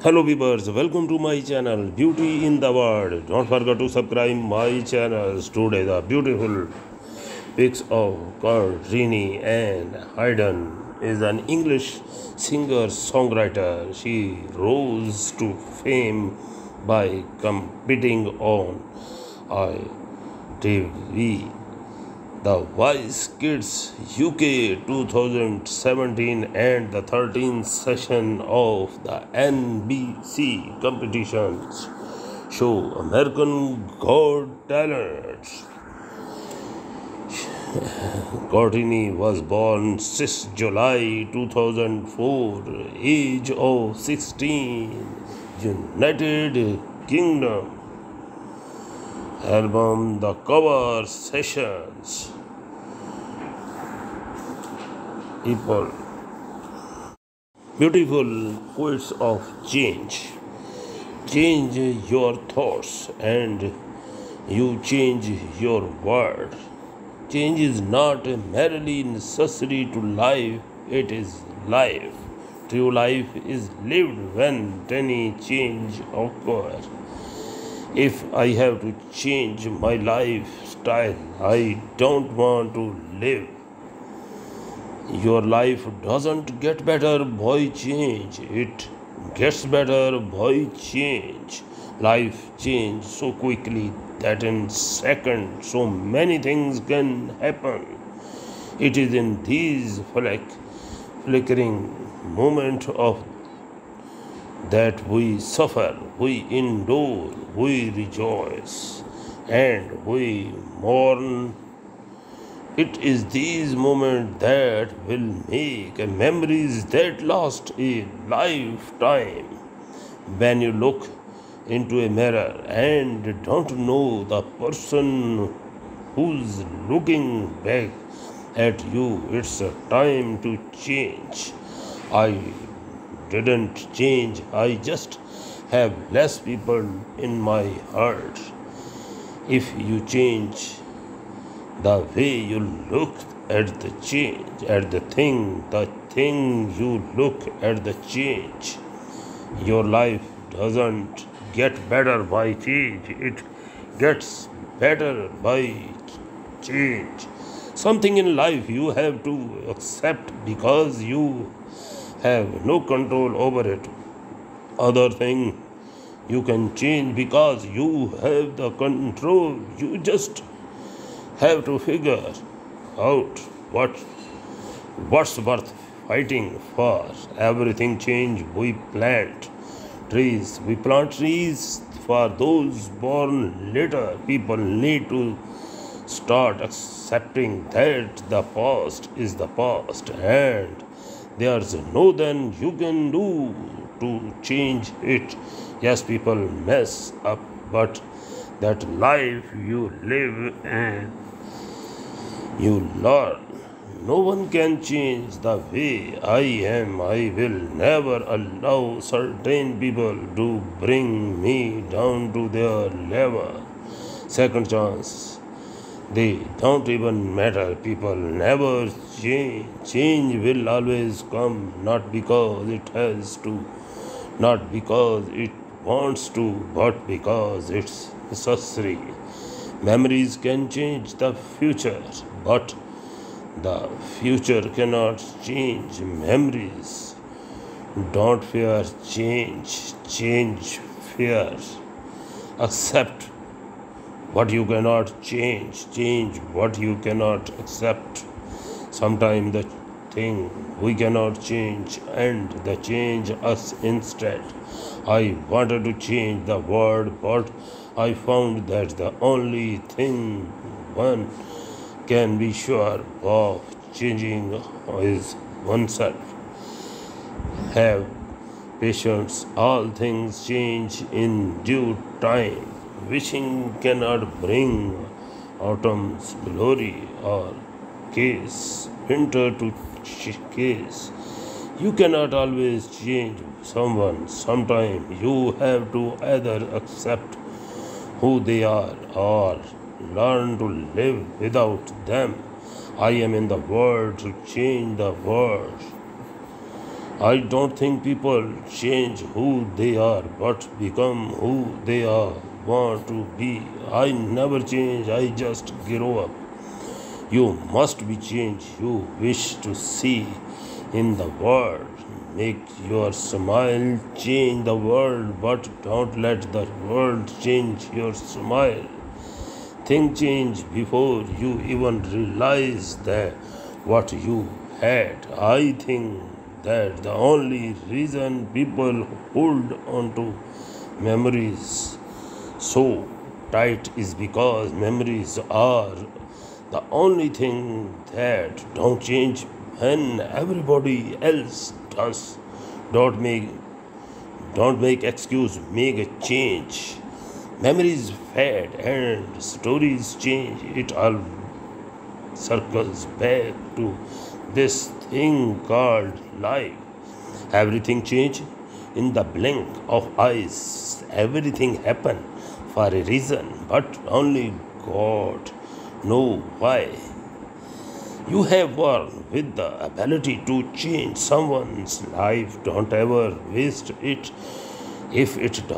Hello viewers, welcome to my channel Beauty in the World. Don't forget to subscribe my channel. Today the beautiful pics of Corinne Ann Hayden is an English singer-songwriter. She rose to fame by competing on ITV The Wise Kids UK 2017 and the 13th session of the NBC competitions show American Got Talent. Courtney was born 6 July 2004, age of 16, United Kingdom. Album The Cover Sessions. People. Beautiful quotes of change. Change your thoughts and you change your world. Change is not merely necessary to life, it is life. True life is lived when tiny change occurs. If I have to change my lifestyle, I don't want to live. Your life doesn't get better by change, it gets better by change. Life changes so quickly that in seconds so many things can happen. It is in these flickering moments of that we suffer, we endure, we rejoice, and we mourn. It is these moments that will make memories that last a lifetime. When you look into a mirror and don't know the person who's looking back at you, it's a time to change. I didn't change, I just have less people in my heart. If you change the way you look at the change, at the thing you look at the change, your life doesn't get better by change, it gets better by change. Something in life you have to accept because you have no control over it. Other thing you can change because you have the control. You just have to figure out what's worth fighting for. Everything change. We plant trees for those born later. People need to start accepting that the past is the past and there's no then you can do to change it. Yes, people mess up, but that life you live and you learn. No one can change the way I am. I will never allow certain people to bring me down to their level. Second chance. They don't even matter. People never change. Change will always come, not because it has to, not because it wants to, but because it's necessary. Memories can change the future, but the future cannot change memories. Don't fear change, change fear. Accept what you cannot change, change what you cannot accept. Sometimes the thing we cannot change and the change us instead. I wanted to change the world, but I found that the only thing one can be sure of changing is oneself. Have patience, all things change in due time. Wishing cannot bring autumn's glory or case winter to case. You cannot always change someone. Sometimes you have to either accept who they are or learn to live without them. I am in the world to change the world. I don't think people change who they are, but become who they are want to be. I never change, I just grow up. You must be changed you wish to see in the world. Make your smile change the world, but don't let the world change your smile. Think change before you even realize that what you had. I think that the only reason people hold on to memories so tight is because memories are the only thing that don't change when everybody else does. Don't make don't make excuse, make a change. Memories fade and stories change. It all circles back to this thing called life. Everything change in the blink of eyes. Everything happen for a reason, but only God know why. You have born with the ability to change someone's life. Don't ever waste it if it does.